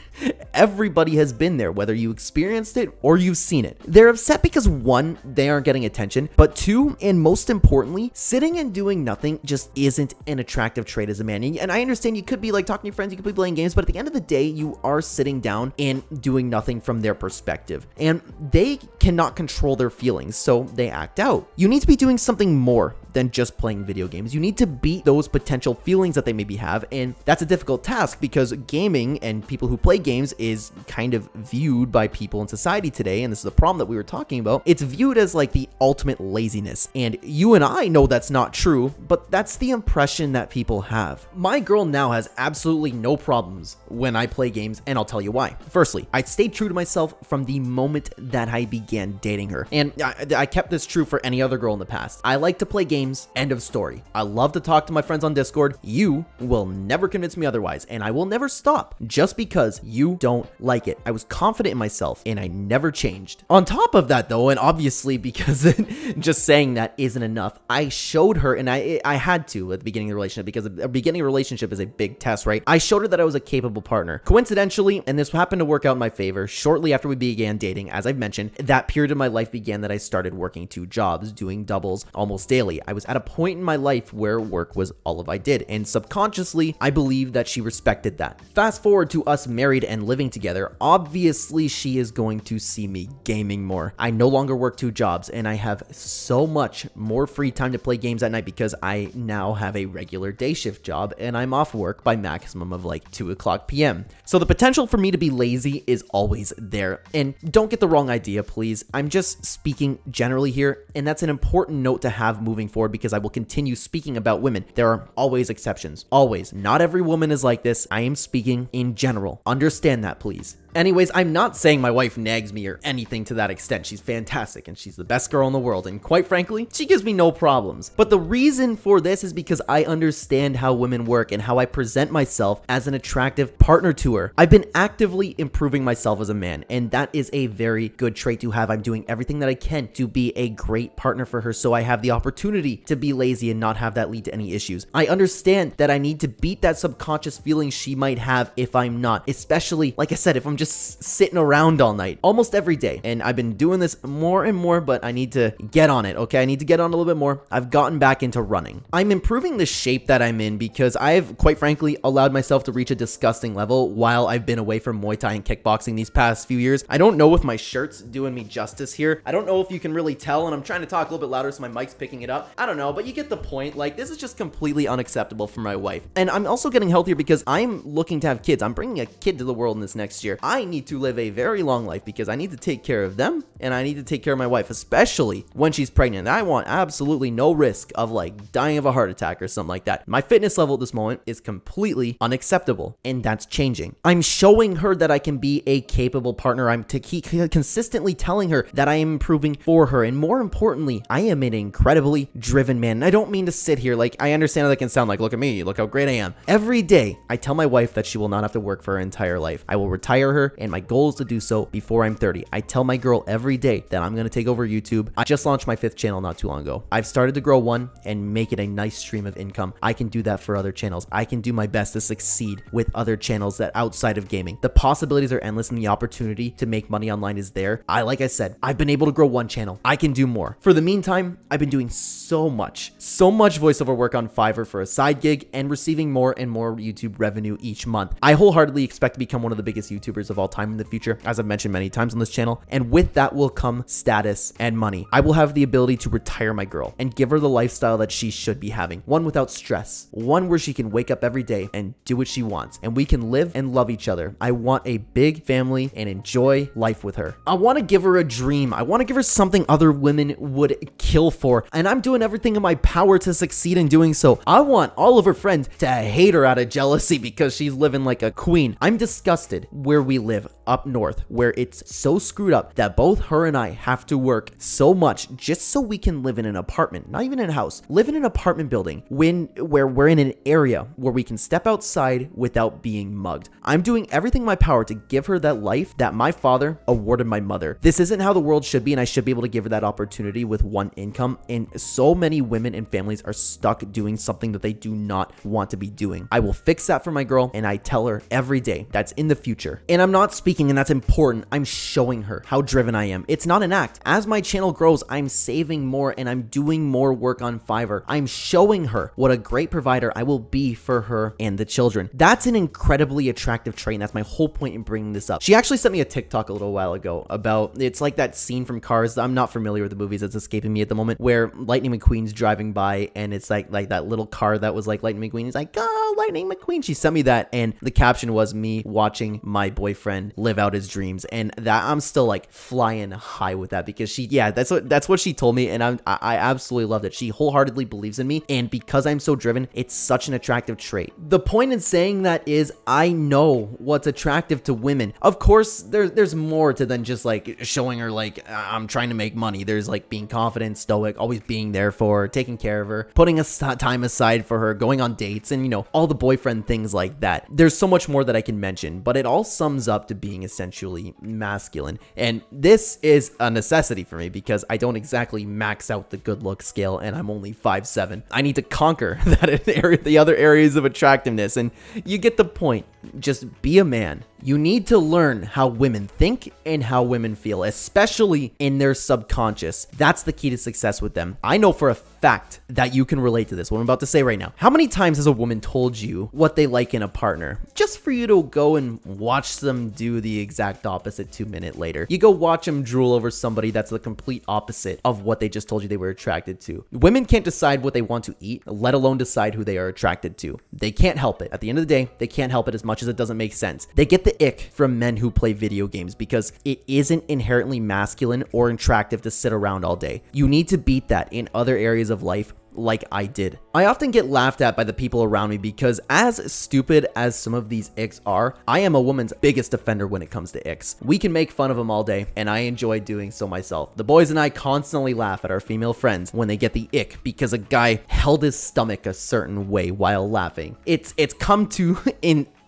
Everybody has been there, whether you experienced it or you've seen it. They're upset because one, they aren't getting attention, but two, and most importantly, sitting and doing nothing just isn't an attractive trait as a man. And I understand you could be like talking to your friends, you could be playing games, but at the end of the day, you are sitting down and doing nothing from their perspective. And they cannot control their feelings, so they act out. You need to be doing something more than just playing video games. You need to beat those potential feelings that they maybe have, and that's a difficult task because gaming and people who play games is kind of viewed by people in society today, and this is the problem that we were talking about. It's viewed as like the ultimate laziness, and you and I know that's not true, but that's the impression that people have. My girl now has absolutely no problems when I play games, and I'll tell you why. Firstly, I stayed true to myself from the moment that I began dating her, and I kept this true for any other girl in the past. I like to play games, end of story. I love to talk to my friends on Discord. You will never convince me otherwise, and I will never stop just because you don't like it. I was confident in myself, and I never changed. On top of that, though, and obviously because just saying that isn't enough, I showed her, and I had to at the beginning of the relationship, because a beginning of a relationship is a big test, right? I showed her that I was a capable partner. Coincidentally, and this happened to work out in my favor, shortly after we began dating, as I've mentioned, that period of my life began that I started working 2 jobs, doing doubles almost daily. I was at a point in my life where work was all of I did, and subconsciously, I believed that she respected that. Fast forward to us married and living together, obviously she is going to see me gaming more. I no longer work 2 jobs, and I have so much more free time to play games at night because I now have a regular day shift job, and I'm off work by maximum of like 2 o'clock p.m. So the potential for me to be lazy is always there. And don't get the wrong idea, please. I'm just speaking generally here, and that's an important note to have moving forward because I will continue speaking about women. There are always exceptions. Always. Not every woman is like this. I am speaking in general. Understand that, please. Anyways, I'm not saying my wife nags me or anything to that extent. She's fantastic and she's the best girl in the world, and quite frankly, she gives me no problems. But the reason for this is because I understand how women work and how I present myself as an attractive partner to her. I've been actively improving myself as a man, and that is a very good trait to have. I'm doing everything that I can to be a great partner for her, so I have the opportunity to be lazy and not have that lead to any issues. I understand that I need to beat that subconscious feeling she might have if I'm not, especially, like I said, if I'm just sitting around all night, almost every day. And I've been doing this more and more, but I need to get on it, okay? I need to get on a little bit more. I've gotten back into running. I'm improving the shape that I'm in because I've, quite frankly, allowed myself to reach a disgusting level while I've been away from Muay Thai and kickboxing these past few years. I don't know if my shirt's doing me justice here. I don't know if you can really tell, and I'm trying to talk a little bit louder so my mic's picking it up. I don't know, but you get the point. Like, this is just completely unacceptable for my wife. And I'm also getting healthier because I'm looking to have kids. I'm bringing a kid to the world in this next year. I need to live a very long life because I need to take care of them and I need to take care of my wife, especially when she's pregnant. I want absolutely no risk of like dying of a heart attack or something like that. My fitness level at this moment is completely unacceptable, and that's changing. I'm showing her that I can be a capable partner. I'm consistently telling her that I am improving for her, and more importantly, I am an incredibly driven man. And I don't mean to sit here like, I understand how that can sound like, look at me, look how great I am. Every day, I tell my wife that she will not have to work for her entire life. I will retire her, and my goal is to do so before I'm 30. I tell my girl every day that I'm going to take over YouTube. I just launched my 5th channel not too long ago. I've started to grow one and make it a nice stream of income. I can do that for other channels. I can do my best to succeed with other channels that outside of gaming. The possibilities are endless and the opportunity to make money online is there. Like I said, I've been able to grow one channel. I can do more. For the meantime, I've been doing so much voiceover work on Fiverr for a side gig and receiving more and more YouTube revenue each month. I wholeheartedly expect to become one of the biggest YouTubers of all time in the future, as I've mentioned many times on this channel. And with that will come status and money. I will have the ability to retire my girl and give her the lifestyle that she should be having. One without stress. One where she can wake up every day and do what she wants. And we can live and love each other. I want a big family and enjoy life with her. I want to give her a dream. I want to give her something other women would kill for. And I'm doing everything in my power to succeed in doing so. I want all of her friends to hate her out of jealousy because she's living like a queen. I'm disgusted where we live up north, where it's so screwed up that both her and I have to work so much just so we can live in an apartment, not even in a house, live in an apartment building where we're in an area where we can step outside without being mugged. I'm doing everything in my power to give her that life that my father awarded my mother. This isn't how the world should be, and I should be able to give her that opportunity with one income. And so many women and families are stuck doing something that they do not want to be doing. I will fix that for my girl, and I tell her every day that's in the future. And I'm not speaking, and that's important. I'm showing her how driven I am. It's not an act. As my channel grows, I'm saving more and I'm doing more work on Fiverr. I'm showing her what a great provider I will be for her and the children. That's an incredibly attractive trait, and that's my whole point in bringing this up. She actually sent me a TikTok a little while ago about, it's like that scene from Cars. I'm not familiar with the movies, it's escaping me at the moment, where Lightning McQueen's driving by and it's like that little car that was like Lightning McQueen. He's like, oh, Lightning McQueen. She sent me that, and the caption was me watching my boyfriend live out his dreams, and that I'm still like flying high with that because that's what she told me, and I absolutely loved it. She wholeheartedly believes in me, and because I'm so driven, it's such an attractive trait. The point in saying that is I know what's attractive to women. Of course, there's more to than just like showing her like I'm trying to make money. There's like being confident, stoic, always being there for her, taking care of her, putting a time aside for her, going on dates, and all the boyfriend things like that. There's so much more that I can mention, but it all sums up to being essentially masculine. And this is a necessity for me because I don't exactly max out the good look scale, and I'm only 5'7". I need to conquer the other areas of attractiveness, and you get the point. Just be a man. You need to learn how women think and how women feel, especially in their subconscious. That's the key to success with them. I know for a fact that you can relate to this, what I'm about to say right now. How many times has a woman told you what they like in a partner just for you to go and watch them do the exact opposite 2 minutes later? You go watch them drool over somebody that's the complete opposite of what they just told you they were attracted to. Women can't decide what they want to eat, let alone decide who they are attracted to. They can't help it. At the end of the day, they can't help it as much as it doesn't make sense. They get the ick from men who play video games because it isn't inherently masculine or attractive to sit around all day. You need to beat that in other areas of life, like I did. I often get laughed at by the people around me because as stupid as some of these icks are, I am a woman's biggest defender when it comes to icks. We can make fun of them all day, and I enjoy doing so myself. The boys and I constantly laugh at our female friends when they get the ick because a guy held his stomach a certain way while laughing. It's come to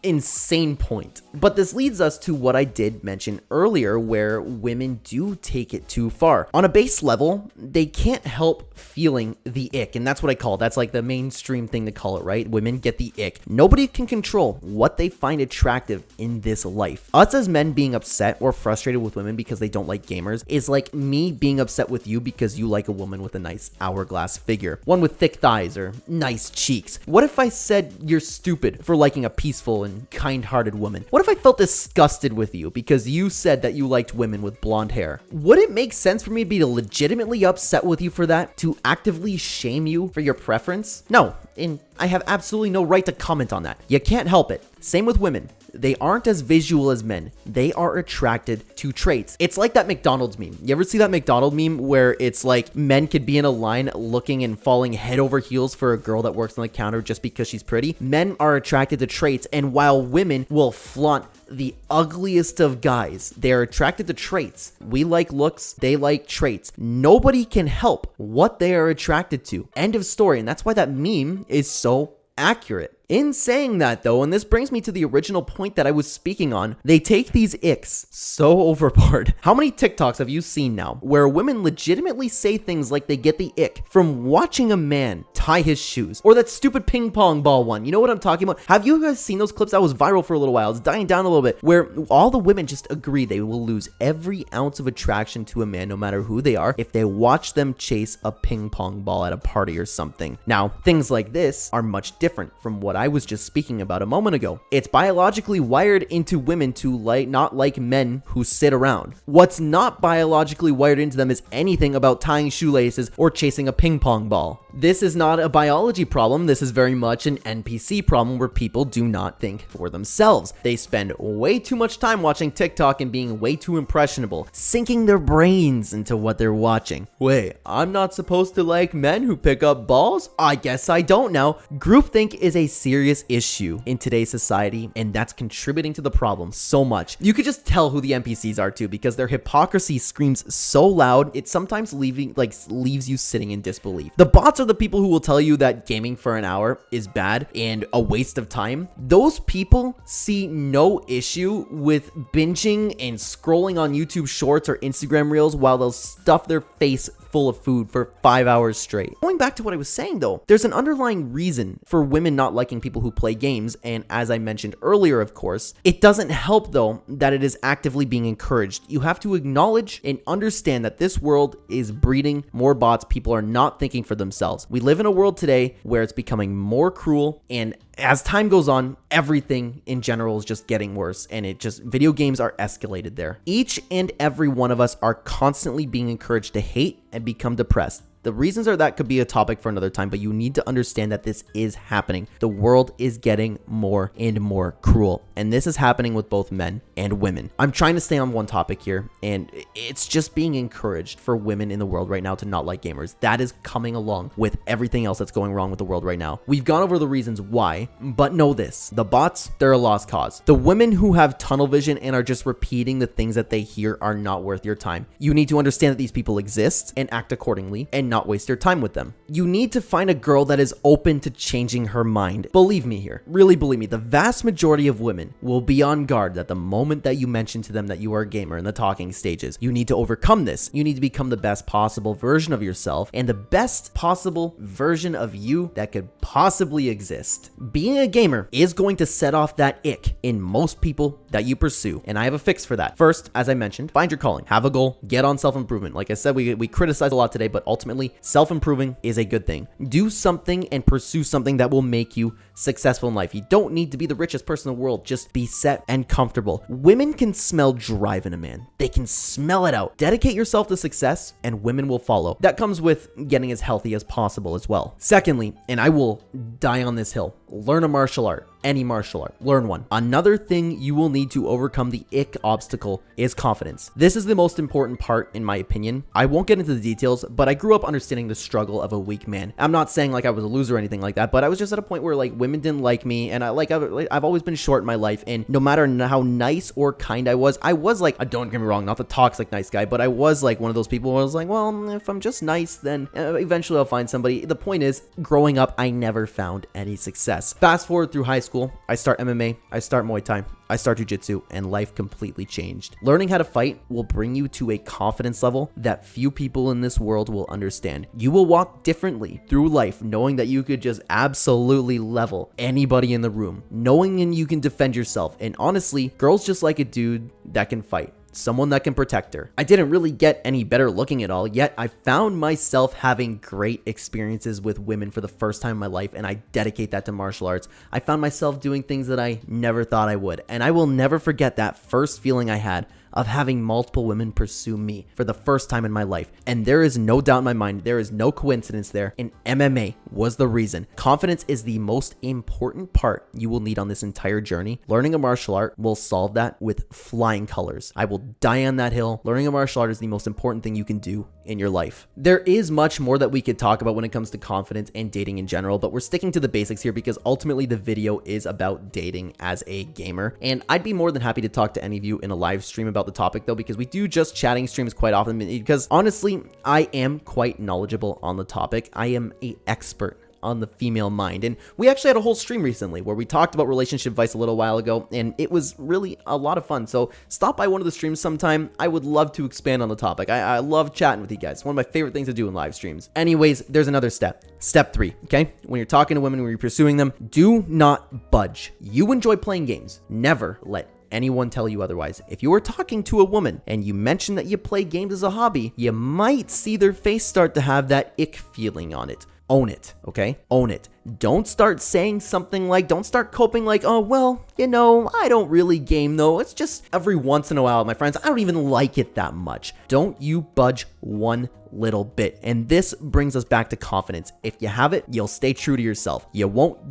insane point. But this leads us to what I did mention earlier, where women do take it too far. On a base level, they can't help feeling the ick, and that's what I call it. That's like the mainstream thing to call it, right? Women get the ick. Nobody can control what they find attractive in this life. Us as men being upset or frustrated with women because they don't like gamers is like me being upset with you because you like a woman with a nice hourglass figure, one with thick thighs or nice cheeks. What if I said you're stupid for liking a peaceful and kind-hearted woman? What if I felt disgusted with you because you said that you liked women with blonde hair? Would it make sense for me to be legitimately upset with you for that? To actively shame you for your preference? No, and I have absolutely no right to comment on that. You can't help it. Same with women. they aren't as visual as men. They are attracted to traits. It's like that McDonald's meme. You ever see that McDonald's meme where it's like men could be in a line looking and falling head over heels for a girl that works on the counter just because she's pretty? Men are attracted to traits, and while women will flaunt the ugliest of guys, they are attracted to traits. We like looks, they like traits. Nobody can help what they are attracted to. End of story. And that's why that meme is so accurate. In saying that though, and this brings me to the original point that I was speaking on, they take these icks so overboard. How many TikToks have you seen now where women legitimately say things like they get the ick from watching a man tie his shoes? Or that stupid ping pong ball one. You know what I'm talking about? Have you guys seen those clips? That was viral for a little while. It's dying down a little bit, where all the women just agree they will lose every ounce of attraction to a man, no matter who they are, if they watch them chase a ping pong ball at a party or something. Now, things like this are much different from what I was just speaking about a moment ago. It's biologically wired into women to not like men who sit around. What's not biologically wired into them is anything about tying shoelaces or chasing a ping pong ball. This is not a biology problem. This is very much an NPC problem where people do not think for themselves. They spend way too much time watching TikTok and being way too impressionable, sinking their brains into what they're watching. Wait, I'm not supposed to like men who pick up balls? I guess I don't now. Groupthink is a serious issue in today's society, and that's contributing to the problem so much. You could just tell who the NPCs are too, because their hypocrisy screams so loud, it sometimes leaves you sitting in disbelief. The bots are the people who will tell you that gaming for an hour is bad and a waste of time. Those people see no issue with binging and scrolling on YouTube shorts or Instagram reels while they'll stuff their face full of food for 5 hours straight. Going back to what I was saying though, there's an underlying reason for women not liking people who play games, and as I mentioned earlier, of course, it doesn't help though that it is actively being encouraged. You have to acknowledge and understand that this world is breeding more bots. People are not thinking for themselves. We live in a world today where it's becoming more cruel, and as time goes on, everything in general is just getting worse, and video games are escalated there. Each and every one of us are constantly being encouraged to hate and become depressed. The reasons that could be a topic for another time, but you need to understand that this is happening. The world is getting more and more cruel, and this is happening with both men and women. I'm trying to stay on one topic here, and it's just being encouraged for women in the world right now to not like gamers. That is coming along with everything else that's going wrong with the world right now. We've gone over the reasons why, but know this. The bots, they're a lost cause. The women who have tunnel vision and are just repeating the things that they hear are not worth your time. You need to understand that these people exist and act accordingly, and not waste your time with them. You need to find a girl that is open to changing her mind. Believe me here, really believe me, the vast majority of women will be on guard that the moment that you mention to them that you are a gamer in the talking stages. You need to overcome this. You need to become the best possible version of yourself and the best possible version of you that could possibly exist. Being a gamer is going to set off that ick in most people that you pursue, and I have a fix for that. First, as I mentioned, find your calling, have a goal, get on self-improvement. Like I said, we criticize a lot today, but ultimately self-improving is a good thing. Do something and pursue something that will make you successful in life. You don't need to be the richest person in the world. Just be set and comfortable. Women can smell drive in a man. They can smell it out. Dedicate yourself to success and women will follow. That comes with getting as healthy as possible as well. Secondly, and I will die on this hill, learn a martial art. Any martial art, learn one. Another thing you will need to overcome the ick obstacle is confidence. This is the most important part in my opinion. I won't get into the details, but I grew up understanding the struggle of a weak man. I'm not saying like I was a loser or anything like that, but I was just at a point where like women didn't like me, and I've always been short in my life, and no matter how nice or kind I was like, don't get me wrong, not the toxic nice guy, but I was like one of those people where I was like, well, if I'm just nice, then eventually I'll find somebody. The point is, growing up, I never found any success. Fast forward through high school, I start MMA, I start Muay Thai, I start Jiu-Jitsu, and life completely changed. Learning how to fight will bring you to a confidence level that few people in this world will understand. You will walk differently through life knowing that you could just absolutely level anybody in the room, knowing and you can defend yourself. And honestly, girls just like a dude that can fight. Someone that can protect her. I didn't really get any better looking at all, yet I found myself having great experiences with women for the first time in my life, and I dedicate that to martial arts. I found myself doing things that I never thought I would, and I will never forget that first feeling I had of having multiple women pursue me for the first time in my life. And there is no doubt in my mind, there is no coincidence there, and MMA was the reason. Confidence is the most important part you will need on this entire journey. Learning a martial art will solve that with flying colors. I will die on that hill. Learning a martial art is the most important thing you can do in your life. There is much more that we could talk about when it comes to confidence and dating in general, but we're sticking to the basics here because ultimately the video is about dating as a gamer. And I'd be more than happy to talk to any of you in a live stream about the topic though, because we do just chatting streams quite often, because honestly, I am quite knowledgeable on the topic. I am an expert on the female mind. And we actually had a whole stream recently where we talked about relationship advice a little while ago, and it was really a lot of fun. So stop by one of the streams sometime. I would love to expand on the topic. I love chatting with you guys. It's one of my favorite things to do in live streams. Anyways, there's another step. Step 3, okay? When you're talking to women, when you're pursuing them, do not budge. You enjoy playing games. Never let anyone tell you otherwise. If you are talking to a woman and you mention that you play games as a hobby, you might see their face start to have that ick feeling on it. Own it, okay? Own it. Don't start saying something like, don't start coping like, oh, well, you know, I don't really game though. It's just every once in a while, my friends, I don't even like it that much. Don't you budge one little bit. And this brings us back to confidence. If you have it, you'll stay true to yourself.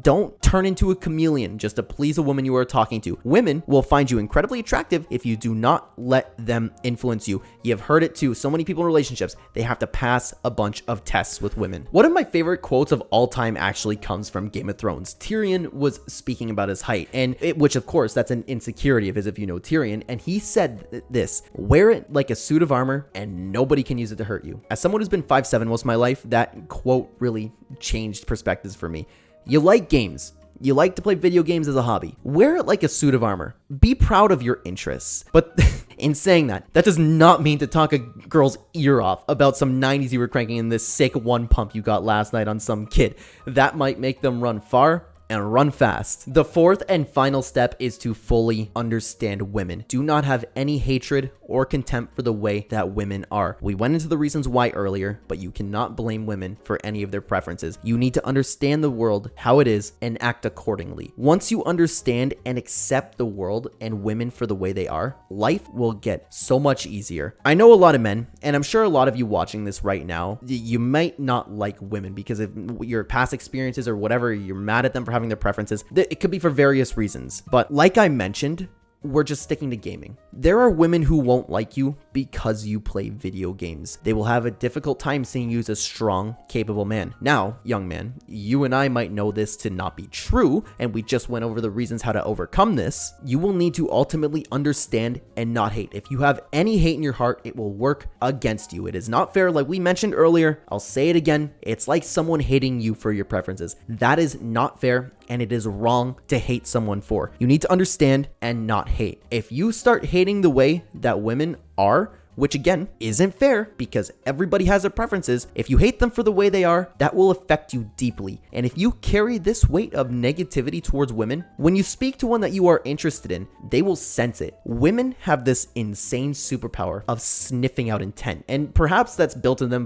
Don't turn into a chameleon just to please a woman you are talking to. Women will find you incredibly attractive if you do not let them influence you. You've heard it too. So many people in relationships, they have to pass a bunch of tests with women. One of my favorite quotes of all time actually comes from Game of Thrones. Tyrion was speaking about his height, which of course that's an insecurity of his if you know Tyrion, and he said this: wear it like a suit of armor and nobody can use it to hurt you. As someone who's been 5'7" most of my life, that quote really changed perspectives for me. You like games. You like to play video games as a hobby. Wear it like a suit of armor. Be proud of your interests. But in saying that, that does not mean to talk a girl's ear off about some 90s you were cranking in this sick one pump you got last night on some kid. That might make them run far and run fast. The fourth and final step is to fully understand women. Do not have any hatred or contempt for the way that women are. We went into the reasons why earlier, but you cannot blame women for any of their preferences. You need to understand the world, how it is, and act accordingly. Once you understand and accept the world and women for the way they are, life will get so much easier. I know a lot of men, and I'm sure a lot of you watching this right now, you might not like women because of your past experiences or whatever, you're mad at them for having their preferences. It could be for various reasons, but like I mentioned, we're just sticking to gaming. There are women who won't like you because you play video games. They will have a difficult time seeing you as a strong, capable man. Now, young man, you and I might know this to not be true, and we just went over the reasons how to overcome this. You will need to ultimately understand and not hate. If you have any hate in your heart, it will work against you. It is not fair, like we mentioned earlier. I'll say it again. It's like someone hating you for your preferences. That is not fair, and it is wrong to hate someone for. You need to understand and not hate. If you start hating the way that women are, which again isn't fair because everybody has their preferences, if you hate them for the way they are, that will affect you deeply. And if you carry this weight of negativity towards women, when you speak to one that you are interested in, they will sense it. Women have this insane superpower of sniffing out intent, and perhaps that's built in them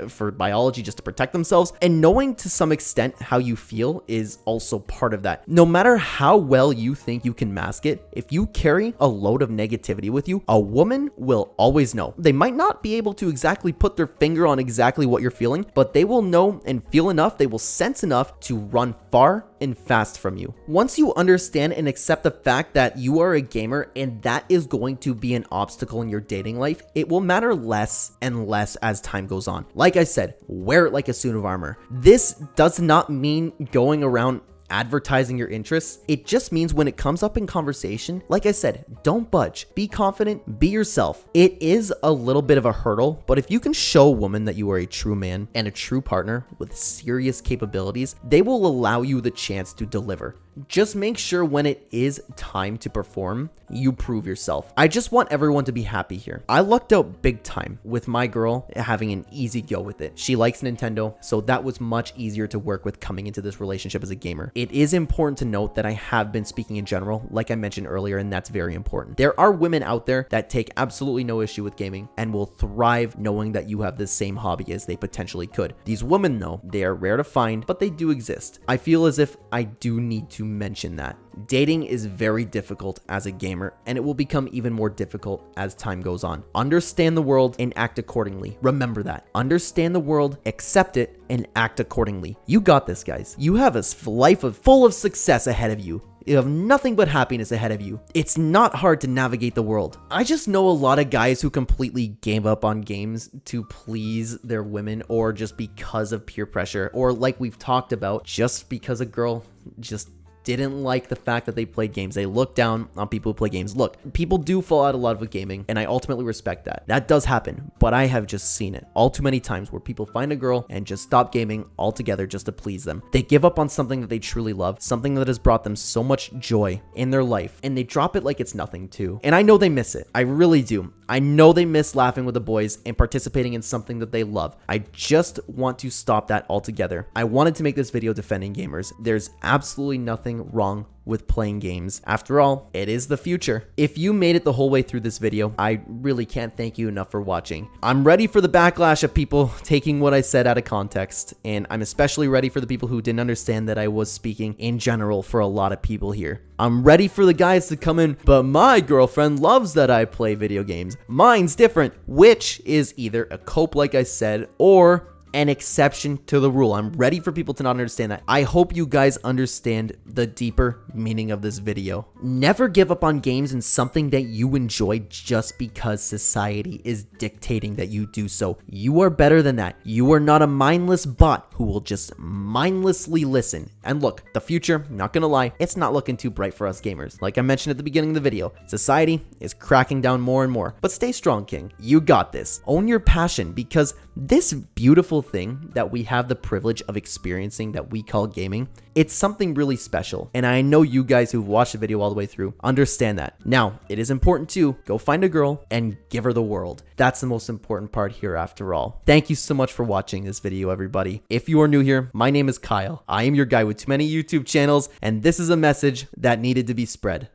for biology, just to protect themselves. And knowing to some extent how you feel is also part of that. No matter how well you think you can mask it, if you carry a load of negativity with you, a woman will always know. They might not be able to exactly put their finger on exactly what you're feeling, but they will know and feel enough, they will sense enough to run far and fast from you. Once you understand and accept the fact that you are a gamer and that is going to be an obstacle in your dating life, it will matter less and less as time goes on. Like I said, wear it like a suit of armor. This does not mean going around advertising your interests. It just means when it comes up in conversation, like I said, don't budge. Be confident, be yourself. It is a little bit of a hurdle, but if you can show a woman that you are a true man and a true partner with serious capabilities, they will allow you the chance to deliver. Just make sure when it is time to perform, you prove yourself. I just want everyone to be happy here. I lucked out big time with my girl having an easy go with it. She likes Nintendo, so that was much easier to work with coming into this relationship as a gamer. It is important to note that I have been speaking in general, like I mentioned earlier, and that's very important. There are women out there that take absolutely no issue with gaming and will thrive knowing that you have the same hobby as they potentially could. These women, though, they are rare to find, but they do exist. I feel as if I do need to to mention that. Dating is very difficult as a gamer, and it will become even more difficult as time goes on. Understand the world and act accordingly. Remember that. Understand the world, accept it, and act accordingly. You got this, guys. You have a life full of success ahead of you. You have nothing but happiness ahead of you. It's not hard to navigate the world. I just know a lot of guys who completely gave up on games to please their women, or just because of peer pressure, or like we've talked about, just because a girl just didn't like the fact that they played games. They look down on people who play games. Look, people do fall out a lot with gaming, and I ultimately respect that. That does happen, but I have just seen it all too many times where people find a girl and just stop gaming altogether just to please them. They give up on something that they truly love, something that has brought them so much joy in their life, and they drop it like it's nothing too. And I know they miss it. I really do. I know they miss laughing with the boys and participating in something that they love. I just want to stop that altogether. I wanted to make this video defending gamers. There's absolutely nothing wrong with playing games. After all, it is the future. If you made it the whole way through this video, I really can't thank you enough for watching. I'm ready for the backlash of people taking what I said out of context, and I'm especially ready for the people who didn't understand that I was speaking in general for a lot of people here. I'm ready for the guys to come in, but my girlfriend loves that I play video games. Mine's different, which is either a cope, like I said, or an exception to the rule. I'm ready for people to not understand that. I hope you guys understand the deeper meaning of this video. Never give up on games and something that you enjoy just because society is dictating that you do so. You are better than that. You are not a mindless bot who will just mindlessly listen. And look, the future, not gonna lie, it's not looking too bright for us gamers. Like I mentioned at the beginning of the video, society is cracking down more and more. But stay strong, King. You got this. Own your passion, because this beautiful thing that we have the privilege of experiencing that we call gaming, it's something really special. And I know you guys who've watched the video all the way through understand that. Now, it is important to go find a girl and give her the world. That's the most important part here after all. Thank you so much for watching this video, everybody. If you are new here, my name is Kyle. I am your guy with too many YouTube channels, and this is a message that needed to be spread.